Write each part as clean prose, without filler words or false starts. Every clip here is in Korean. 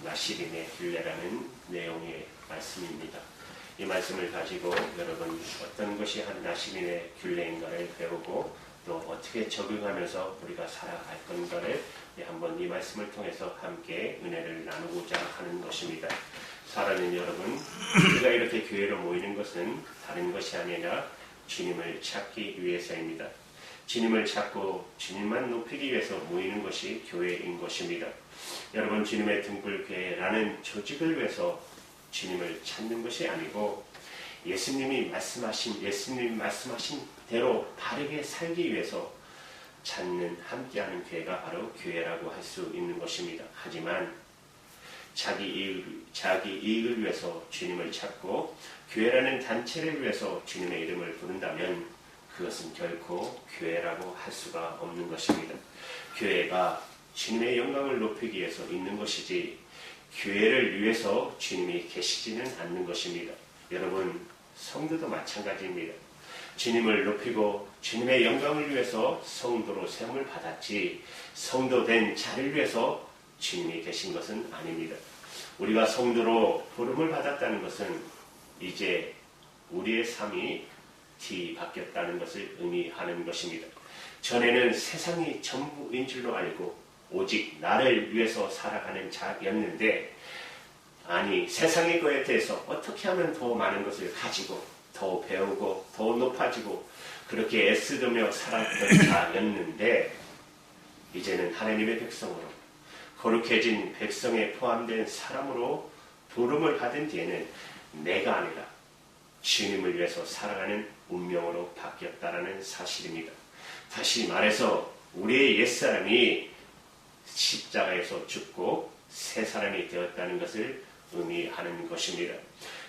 나시린의 균례라는 내용의 말씀입니다. 이 말씀을 가지고 여러분 어떤 것이 한 나시린의 균례인가를 배우고 또 어떻게 적용하면서 우리가 살아갈 건가를 한번 이 말씀을 통해서 함께 은혜를 나누고자 하는 것입니다. 사랑하는 여러분, 우리가 이렇게 교회로 모이는 것은 다른 것이 아니라 주님을 찾기 위해서입니다. 주님을 찾고 주님만 높이기 위해서 모이는 것이 교회인 것입니다. 여러분, 주님의 등불교회라는 조직을 위해서 주님을 찾는 것이 아니고 예수님이 말씀하신 대로 바르게 살기 위해서 찾는 함께하는 교회가 바로 교회라고 할 수 있는 것입니다. 하지만 자기 이익을 위해서 주님을 찾고 교회라는 단체를 위해서 주님의 이름을 부른다면 그것은 결코 교회라고 할 수가 없는 것입니다. 교회가 주님의 영광을 높이기 위해서 있는 것이지 교회를 위해서 주님이 계시지는 않는 것입니다. 여러분, 성도도 마찬가지입니다. 주님을 높이고 주님의 영광을 위해서 성도로 세움을 받았지 성도 된 자를 위해서 주님이 계신 것은 아닙니다. 우리가 성도로 부름을 받았다는 것은 이제 우리의 삶이 뒤바뀌었다는 것을 의미하는 것입니다. 전에는 세상이 전부인 줄로 알고 오직 나를 위해서 살아가는 자였는데 아니 세상의 것에 대해서 어떻게 하면 더 많은 것을 가지고 더 배우고 더 높아지고 그렇게 애쓰며 살았던 자였는데 이제는 하나님의 백성으로 거룩해진 백성에 포함된 사람으로 부름을 받은 뒤에는 내가 아니라 주님을 위해서 살아가는 운명으로 바뀌었다라는 사실입니다. 다시 말해서 우리의 옛사람이 십자가에서 죽고 새 사람이 되었다는 것을 의미하는 것입니다.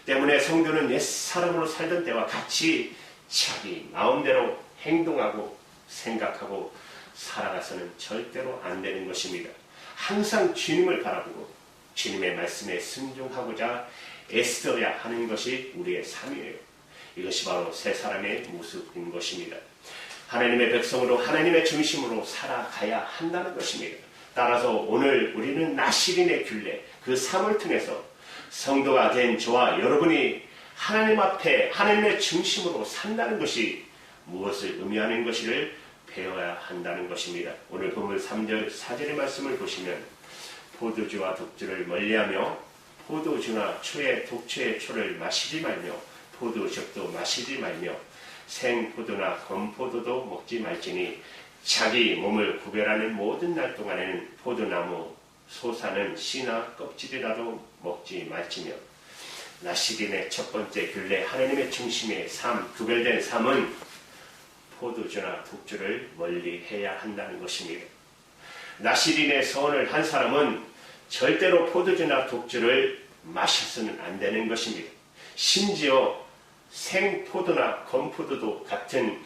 때문에 성도는 옛사람으로 살던 때와 같이 자기 마음대로 행동하고 생각하고 살아가서는 절대로 안 되는 것입니다. 항상 주님을 바라보고 주님의 말씀에 순종하고자 애써야 하는 것이 우리의 삶이에요. 이것이 바로 새 사람의 모습인 것입니다. 하나님의 백성으로 하나님의 중심으로 살아가야 한다는 것입니다. 따라서 오늘 우리는 나시린의 균례 그 삶을 통해서 성도가 된 저와 여러분이 하나님 앞에 하나님의 중심으로 산다는 것이 무엇을 의미하는 것을 배워야 한다는 것입니다. 오늘 본문 3절 4절의 말씀을 보시면 포도주와 독주를 멀리하며 포도주나 초의 독초의 초를 마시지 말며 포도즙도 마시지 말며 생포도나 건포도도 먹지 말지니 자기 몸을 구별하는 모든 날 동안에는 포도나무 솟아는 씨나 껍질이라도 먹지 말지며 나시린의 첫 번째 균례 하나님의 중심의 삶 구별된 삶은 포도주나 독주를 멀리해야 한다는 것입니다. 나시린의 서원을 한 사람은 절대로 포도주나 독주를 마셔서는 안 되는 것입니다. 심지어 생포도나 건포도도 같은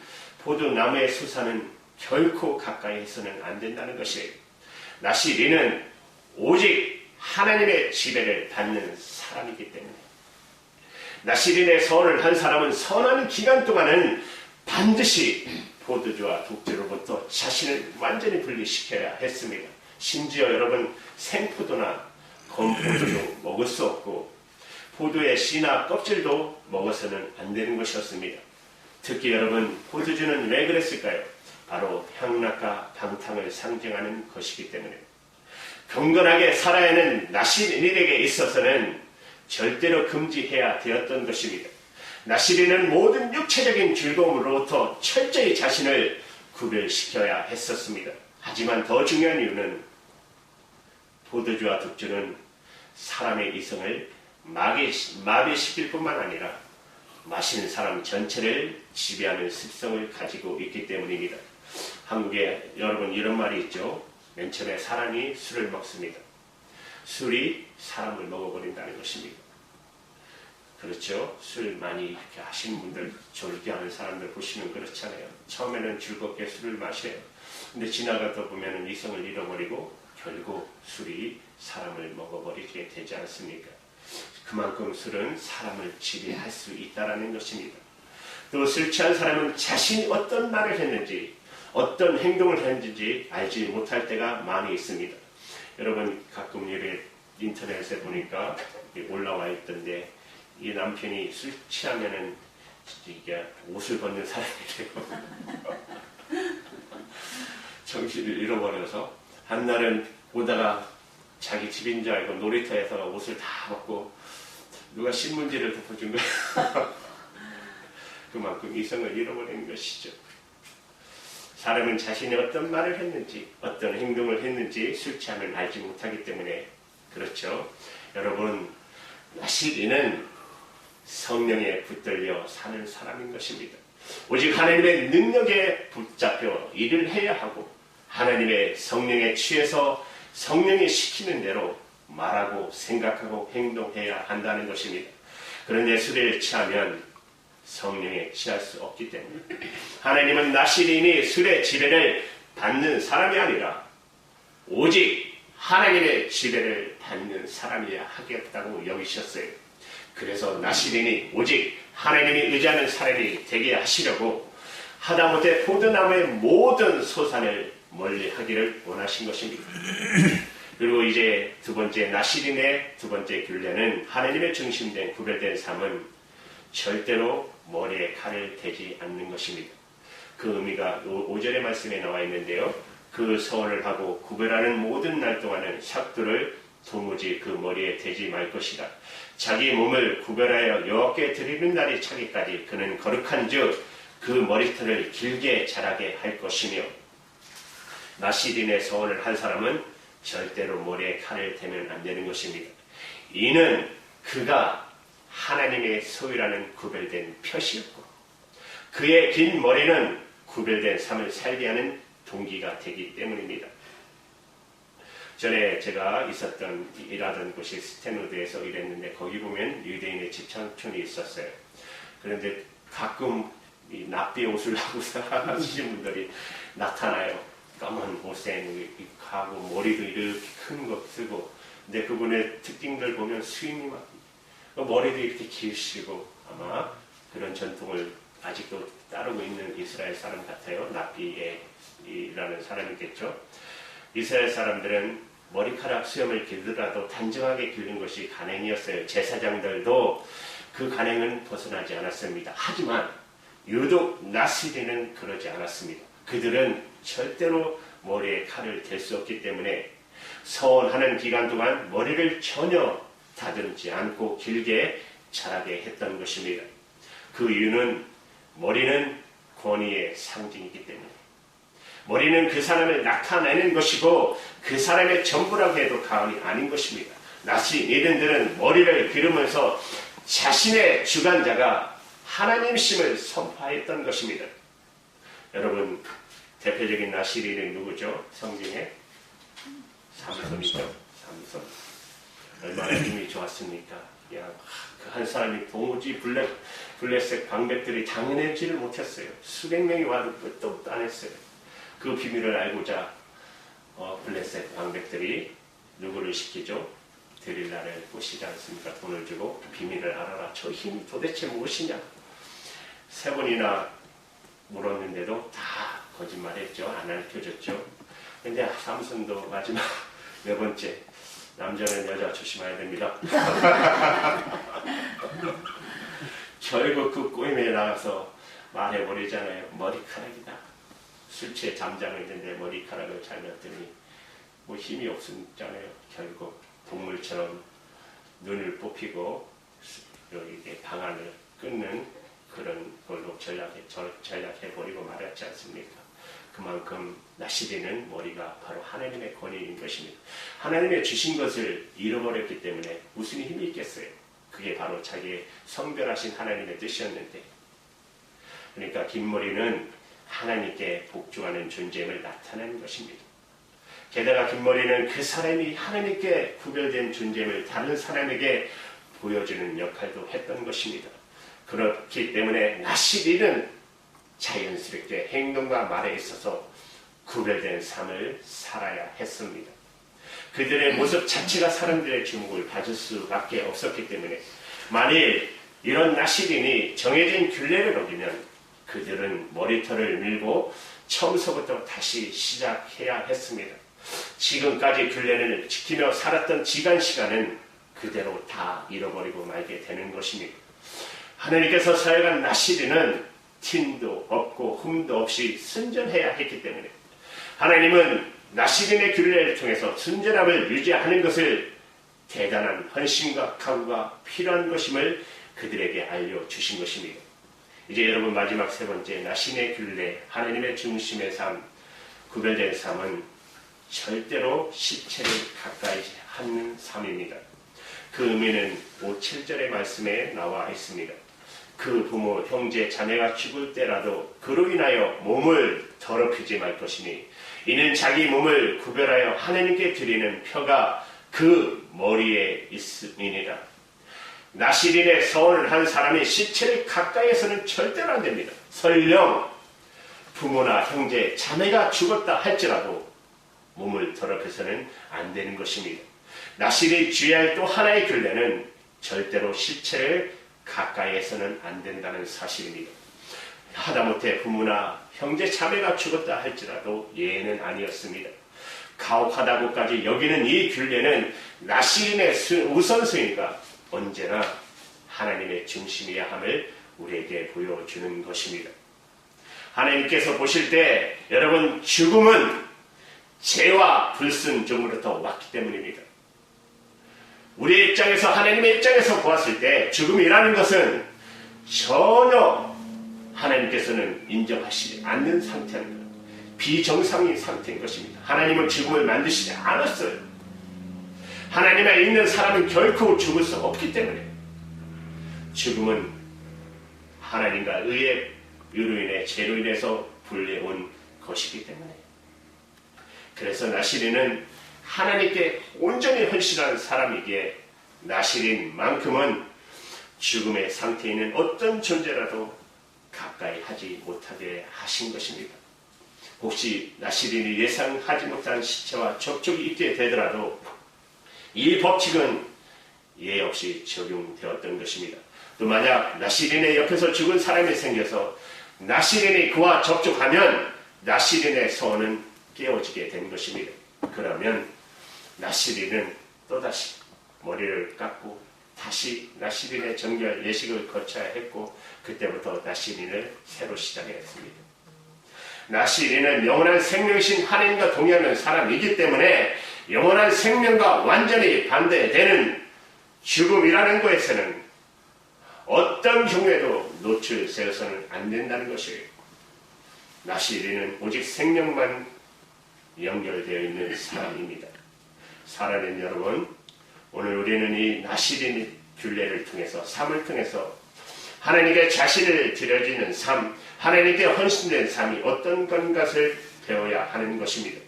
포도나무의 수사는 결코 가까이 해서는 안 된다는 것이에요. 나시린은 오직 하나님의 지배를 받는 사람이기 때문에 나시린의 서원을 한 사람은 선하는 기간 동안은 반드시 포도주와 독주로부터 자신을 완전히 분리시켜야 했습니다. 심지어 여러분 생포도나 건포도도 먹을 수 없고 포도의 씨나 껍질도 먹어서는 안 되는 것이었습니다. 특히 여러분 포도주는 왜 그랬을까요? 바로 향락과 방탕을 상징하는 것이기 때문에 경건하게 살아야 하는 나시린에게 있어서는 절대로 금지해야 되었던 것입니다. 나시린은 모든 육체적인 즐거움으로부터 철저히 자신을 구별시켜야 했었습니다. 하지만 더 중요한 이유는 포도주와 독주는 사람의 이성을 마비시킬 뿐만 아니라 마시는 사람 전체를 지배하는 습성을 가지고 있기 때문입니다. 한국에 여러분 이런 말이 있죠. 맨 처음에 사람이 술을 먹습니다. 술이 사람을 먹어버린다는 것입니다. 그렇죠. 술 많이 이렇게 하시는 분들, 졸기하는 사람들 보시면 그렇잖아요. 처음에는 즐겁게 술을 마셔요. 근데 지나가다 보면 이성을 잃어버리고 결국 술이 사람을 먹어버리게 되지 않습니까? 그만큼 술은 사람을 지배할 수 있다는 것입니다. 또 술 취한 사람은 자신이 어떤 말을 했는지 어떤 행동을 했는지 알지 못할 때가 많이 있습니다. 여러분 가끔 예배 인터넷에 보니까 올라와 있던데 이 남편이 술 취하면은 이게 옷을 벗는 사람이 되고 정신을 잃어버려서 한날은 오다가 자기 집인 줄 알고 놀이터에서 옷을 다 벗고 누가 신문지를 덮어준 거야. 그만큼 이성을 잃어버리는 것이죠. 사람은 자신이 어떤 말을 했는지 어떤 행동을 했는지 술 취하면 알지 못하기 때문에 그렇죠. 여러분, 나시리는 성령에 붙들려 사는 사람인 것입니다. 오직 하나님의 능력에 붙잡혀 일을 해야 하고 하나님의 성령에 취해서 성령이 시키는 대로 말하고 생각하고 행동해야 한다는 것입니다. 그런데 술에 취하면 성령에 취할 수 없기 때문에 하나님은 나시린이 술의 지배를 받는 사람이 아니라 오직 하나님의 지배를 받는 사람이야 하겠다고 여기셨어요. 그래서 나시린이 오직 하나님이 의지하는 사람이 되게 하시려고 하다못해 포도나무의 모든 소산을 멀리하기를 원하신 것입니다. 그리고 이제 두 번째 나시린의 두 번째 균례는 하나님의 중심된 구별된 삶은 절대로 머리에 칼을 대지 않는 것입니다. 그 의미가 5절의 말씀에 나와 있는데요. 그 서원을 하고 구별하는 모든 날 동안은 삭도를 도무지 그 머리에 대지 말 것이다. 자기 몸을 구별하여 여호와께 드리는 날이 차기까지 그는 거룩한 즉 그 머리털을 길게 자라게 할 것이며 나시린의 서원을 한 사람은 절대로 머리에 칼을 대면 안 되는 것입니다. 이는 그가 하나님의 소유라는 구별된 표시였고 그의 긴 머리는 구별된 삶을 살게 하는 동기가 되기 때문입니다. 전에 제가 일하던 곳이 스탠우드에서 일했는데 거기 보면 유대인의 집창촌이 있었어요. 그런데 가끔 이 납비 옷을 하고 사시는 분들이 나타나요. 까만 옷에 하고 머리도 이렇게 큰 거 쓰고 근데 그분의 특징들 보면 스윙이 막 머리도 이렇게 길시고 아마 그런 전통을 아직도 따르고 있는 이스라엘 사람 같아요. 납비라는 사람이겠죠. 이스라엘 사람들은 머리카락 수염을 길더라도 단정하게 기른 것이 간행이었어요. 제사장들도 그 간행은 벗어나지 않았습니다. 하지만 유독 나시린은 그러지 않았습니다. 그들은 절대로 머리에 칼을 댈 수 없기 때문에 서원하는 기간 동안 머리를 전혀 다듬지 않고 길게 자라게 했던 것입니다. 그 이유는 머리는 권위의 상징이기 때문에 머리는 그 사람을 나타내는 것이고 그 사람의 전부라고 해도 과언이 아닌 것입니다. 나시린들은 머리를 기르면서 자신의 주관자가 하나님심을 선포했던 것입니다. 여러분, 대표적인 나시린은 누구죠? 성경에 삼손이죠. 삼손. 얼마나 힘이 좋았습니까? 그 한 사람이 도무지 블레셋 방백들이 당해내지를 못했어요. 수백 명이 와도 끝도 안 했어요. 그 비밀을 알고자 블레셋 방백들이 누구를 시키죠? 데릴라를 꼬시지 않습니까? 돈을 주고 비밀을 알아라. 저 힘이 도대체 무엇이냐? 3번이나 물었는데도 다 거짓말했죠. 안 알려줬죠. 근데 삼손도 마지막 4번째 남자는 여자 조심해야 됩니다. 결국 그 꼬임에 나가서 말해버리잖아요. 머리카락이다. 술 취해 잠자고 있는데 머리카락을 잘랐더니 뭐 힘이 없었잖아요. 결국 동물처럼 눈을 뽑히고 이렇게 방안을 끊는 그런 걸로 전략해버리고 말았지 않습니까? 그만큼 나시린은 머리가 바로 하나님의 권위인 것입니다. 하나님의 주신 것을 잃어버렸기 때문에 무슨 힘이 있겠어요? 그게 바로 자기의 성별하신 하나님의 뜻이었는데 그러니까 긴 머리는 하나님께 복종하는 존재임을 나타내는 것입니다. 게다가 긴 머리는 그 사람이 하나님께 구별된 존재임을 다른 사람에게 보여주는 역할도 했던 것입니다. 그렇기 때문에 나시린은 자연스럽게 행동과 말에 있어서 구별된 삶을 살아야 했습니다. 그들의 모습 자체가 사람들의 주목을 받을 수밖에 없었기 때문에 만일 이런 나시린이 정해진 균례를 어기면 그들은 머리털을 밀고 처음서부터 다시 시작해야 했습니다. 지금까지 균례를 지키며 살았던 지간 시간은 그대로 다 잃어버리고 말게 되는 것입니다. 하나님께서 사역한 나시린은 틴도 없고 흠도 없이 순전해야 했기 때문에 하나님은 나시린의 균례를 통해서 순전함을 유지하는 것을 대단한 헌신과 각오가 필요한 것임을 그들에게 알려주신 것입니다. 이제 여러분 마지막 세 번째 나시린의 균례, 하나님의 중심의 삶, 구별된 삶은 절대로 실체를 가까이 하는 삶입니다. 그 의미는 5, 7절의 말씀에 나와 있습니다. 그 부모, 형제, 자매가 죽을 때라도 그로 인하여 몸을 더럽히지 말 것이니 이는 자기 몸을 구별하여 하나님께 드리는 표가 그 머리에 있음이니라. 나시린의 서원을 한 사람이 시체를 가까이에서는 절대로 안 됩니다. 설령 부모나 형제, 자매가 죽었다 할지라도 몸을 더럽혀서는 안 되는 것입니다. 나시린이 주의할 또 하나의 균례는 절대로 시체를 가까이에서는 안 된다는 사실입니다. 하다못해 부모나 형제, 자매가 죽었다 할지라도 예는 아니었습니다. 가혹하다고까지 여기는 이 균례는 나시린의 우선순위가 언제나 하나님의 중심이야 함을 우리에게 보여주는 것입니다. 하나님께서 보실 때 여러분 죽음은 죄와 불순종으로부터 왔기 때문입니다. 우리의 입장에서 하나님의 입장에서 보았을 때 죽음이라는 것은 전혀 하나님께서는 인정하시지 않는 상태입니다. 비정상인 상태인 것입니다. 하나님은 죽음을 만드시지 않았어요. 하나님에 있는 사람은 결코 죽을 수 없기 때문에 죽음은 하나님과 의의 유로 인해 죄로 인해서 불려온 것이기 때문에 그래서 나시린은 하나님께 온전히 헌신한 사람이기에 나시린만큼은 죽음의 상태에 있는 어떤 존재라도 가까이 하지 못하게 하신 것입니다. 혹시 나시린이 예상하지 못한 시체와 접촉이 있게 되더라도 이 법칙은 예외 없이 적용되었던 것입니다. 또 만약 나시린의 옆에서 죽은 사람이 생겨서 나시린이 그와 접촉하면 나시린의 서원은 깨어지게 된 것입니다. 그러면 나시린은 또다시 머리를 깎고 다시 나시린의 정결 예식을 거쳐야 했고 그때부터 나시린을 새로 시작했습니다. 나시린은 영원한 생명이신 하나님과 동의하는 사람이기 때문에 영원한 생명과 완전히 반대되는 죽음이라는 것에서는 어떤 경우에도 노출되어서는 안 된다는 것이에요. 나시린은 오직 생명만 연결되어 있는 사람입니다. 사랑하는 여러분, 오늘 우리는 이 나시린 균례를 통해서 삶을 통해서 하나님께 자신을 드려지는 삶, 하나님께 헌신된 삶이 어떤 것을 배워야 하는 것입니다.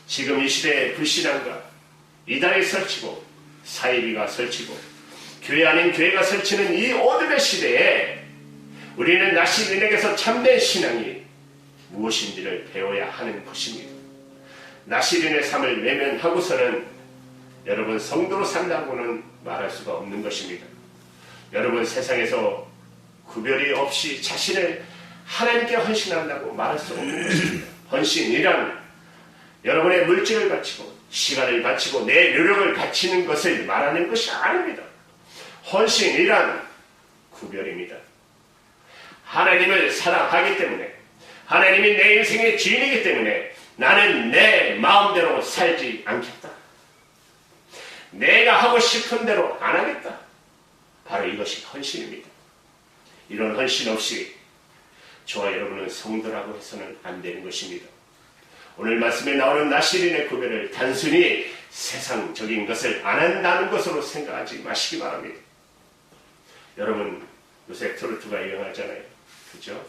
지금 이 시대의 불신앙과 이단이 설치고 사이비가 설치고 교회 아닌 교회가 설치는 이 어둠의 시대에 우리는 나시린에게서 참된 신앙이 무엇인지를 배워야 하는 것입니다. 나시린의 삶을 외면하고서는 여러분 성도로 산다고는 말할 수가 없는 것입니다. 여러분 세상에서 구별이 없이 자신을 하나님께 헌신한다고 말할 수 없는 것입니다. 헌신이란 여러분의 물질을 바치고 시간을 바치고 내 노력을 바치는 것을 말하는 것이 아닙니다. 헌신이란 구별입니다. 하나님을 사랑하기 때문에 하나님이 내 인생의 주인이기 때문에 나는 내 마음대로 살지 않겠다. 내가 하고 싶은 대로 안 하겠다. 바로 이것이 헌신입니다. 이런 헌신 없이 저와 여러분은 성도라고 해서는 안 되는 것입니다. 오늘 말씀에 나오는 나시린의 구별을 단순히 세상적인 것을 안 한다는 것으로 생각하지 마시기 바랍니다. 여러분 요새 트로트가 유행하잖아요. 그죠?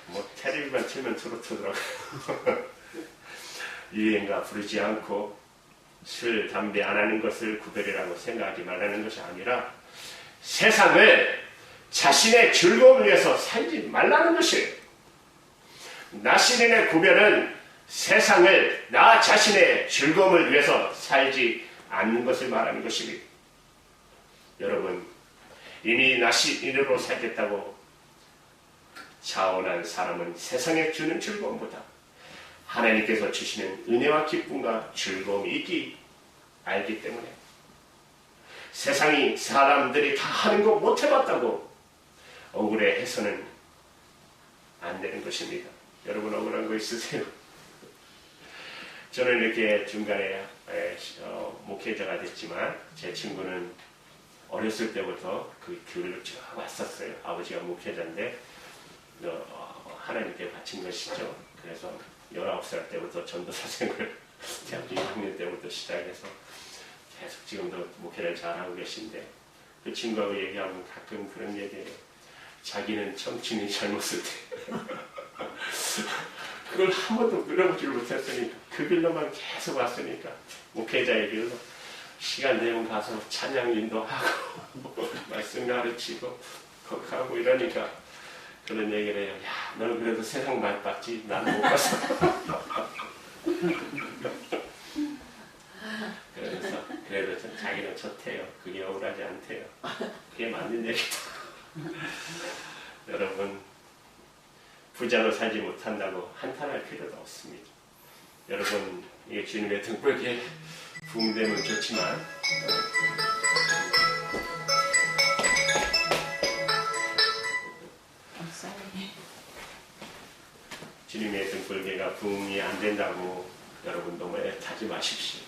뭐 텔레비만 틀면 트로트더라고요. 유행가 부르지 않고 술, 담배 안 하는 것을 구별이라고 생각하지 말라는 것이 아니라 세상을 자신의 즐거움을 위해서 살지 말라는 것이에요. 나시린의 구별은 세상을 나 자신의 즐거움을 위해서 살지 않는 것을 말하는 것입니다. 여러분 이미 나시린으로 살겠다고 자원한 사람은 세상에 주는 즐거움보다 하나님께서 주시는 은혜와 기쁨과 즐거움이 있기 알기 때문에 세상이 사람들이 다 하는 거 못 해봤다고 억울해해서는 안 되는 것입니다. 여러분 억울한 거 있으세요? 저는 이렇게 중간에 목회자가 됐지만 제 친구는 어렸을 때부터 그 교회를 쭉 왔었어요. 아버지가 목회자인데 하나님께 바친 것이죠. 그래서 19살 때부터 전도사 생활을 대학교 2학년 때부터 시작해서 계속 지금도 목회를 잘하고 계신데 그 친구하고 얘기하면 가끔 그런 얘기해요. 자기는 청춘이 젊었을 때 그걸 한 번도 누려보지를 못했으니까 그 길로만 계속 왔으니까 목회자의 길로 시간 되면 가서 찬양 인도하고 말씀 가르치고 거하고 이러니까 그런 얘기를 해요. 야, 너는 그래도 세상 많이 봤지? 나는 못 봤어. 그래서 그래도 자기는 좋대요. 그게 억울하지 않대요. 그게 맞는 얘기다. 여러분 부자로 살지 못한다고 한탄할 필요도 없습니다. 여러분 이게 주님의 등불에 부흥되면 좋지만 주님의 등불개가 부흥이 안 된다고 여러분 너무 애타지 마십시오.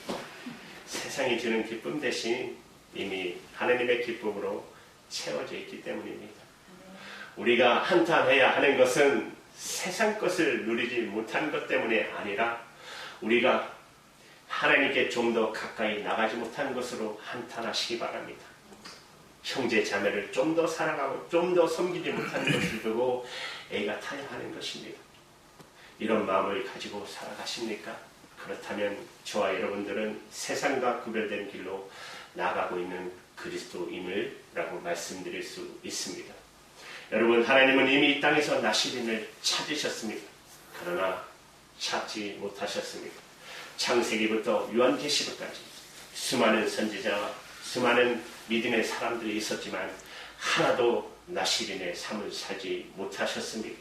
세상이 주는 기쁨 대신 이미 하나님의 기쁨으로 채워져 있기 때문입니다. 우리가 한탄해야 하는 것은 세상 것을 누리지 못한 것 때문에 아니라 우리가 하나님께 좀 더 가까이 나가지 못한 것으로 한탄하시기 바랍니다. 형제 자매를 좀 더 사랑하고 좀 더 섬기지 못한 것을 두고 애가 타야 하는 것입니다. 이런 마음을 가지고 살아가십니까? 그렇다면 저와 여러분들은 세상과 구별된 길로 나가고 있는 그리스도임을 라고 말씀드릴 수 있습니다. 여러분 하나님은 이미 이 땅에서 나시린을 찾으셨습니다. 그러나 찾지 못하셨습니다. 창세기부터 요한계시록까지 수많은 선지자와 수많은 믿음의 사람들이 있었지만 하나도 나시린의 삶을 살지 못하셨습니다.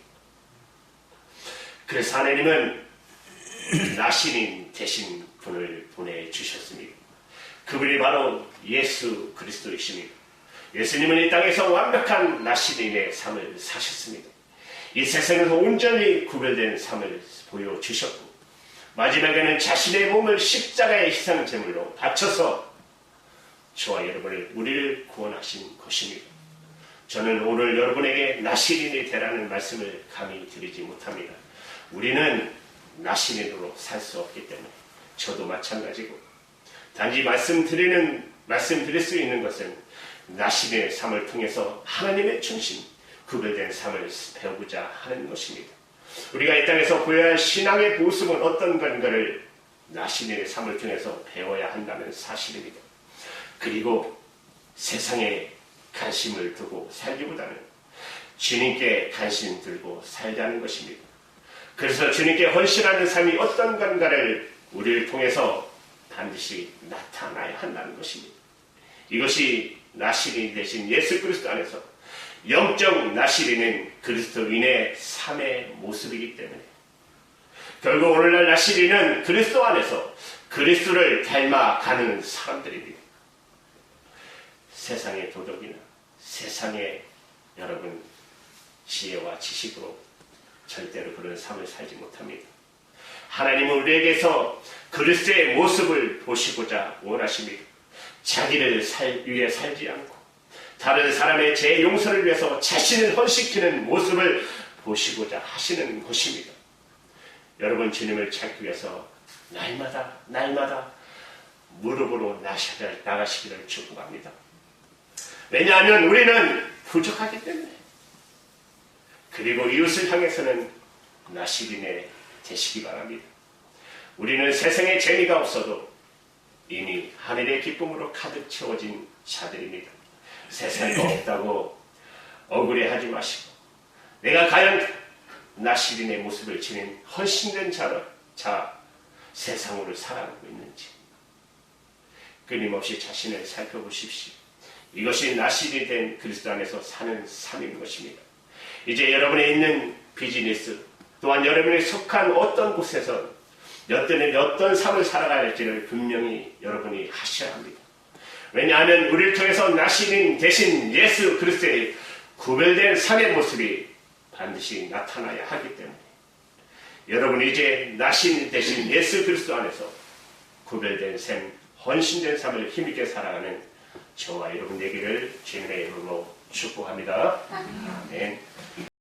그래서 하나님은 나시린 대신 분을 보내주셨습니다. 그분이 바로 예수 그리스도이십니다. 예수님은 이 땅에서 완벽한 나시린의 삶을 사셨습니다. 이 세상에서 온전히 구별된 삶을 보여주셨고 마지막에는 자신의 몸을 십자가의 희생 제물로 바쳐서 저와 여러분을 우리를 구원하신 것입니다. 저는 오늘 여러분에게 나시린이 되라는 말씀을 감히 드리지 못합니다. 우리는 나시린으로 살 수 없기 때문에 저도 마찬가지고 단지 말씀드릴 수 있는 것은 나시린의 삶을 통해서 하나님의 중심, 구별된 삶을 배우고자 하는 것입니다. 우리가 이 땅에서 보여야 할 신앙의 모습은 어떤 건가를 나시린의 삶을 통해서 배워야 한다는 사실입니다. 그리고 세상에 관심을 두고 살기보다는 주님께 관심 들고 살자는 것입니다. 그래서 주님께 헌신하는 삶이 어떤 건가를 우리를 통해서 반드시 나타나야 한다는 것입니다. 이것이 나시린 대신 예수 그리스도 안에서 영적 나시린은 그리스도인의 삶의 모습이기 때문에 결국 오늘날 나시린은 그리스도 안에서 그리스도를 닮아가는 사람들입니다. 세상의 도덕이나 세상의 여러분 지혜와 지식으로 절대로 그런 삶을 살지 못합니다. 하나님은 우리에게서 그리스도의 모습을 보시고자 원하십니다. 자기를 위해 살지 않고 다른 사람의 죄 용서를 위해서 자신을 헌신시키는 모습을 보시고자 하시는 것입니다. 여러분 주님을 찾기 위해서 날마다 무릎으로 나가시기를 축복합니다. 왜냐하면 우리는 부족하기 때문에. 그리고 이웃을 향해서는 나시린에 되시기 바랍니다. 우리는 세상에 재미가 없어도 이미 하늘의 기쁨으로 가득 채워진 자들입니다. 세상에 없다고 억울해하지 마시고 내가 과연 나시린의 모습을 지닌 헌신된 자 세상으로 살아가고 있는지 끊임없이 자신을 살펴보십시오. 이것이 나시린이 된 그리스도 안에서 사는 삶인 것입니다. 이제 여러분의 있는 비즈니스, 또한 여러분이 속한 어떤 곳에서 어떤 삶을 살아가야 할지를 분명히 여러분이 하셔야 합니다. 왜냐하면 우리를 통해서 나시는 대신 예수 그리스도의 구별된 삶의 모습이 반드시 나타나야 하기 때문에 여러분이 이제 나신 대신 예수 그리스도 안에서 구별된 삶, 헌신된 삶을 힘있게 살아가는 저와 여러분 되기를 주님의 이름으로 축복합니다. 아멘.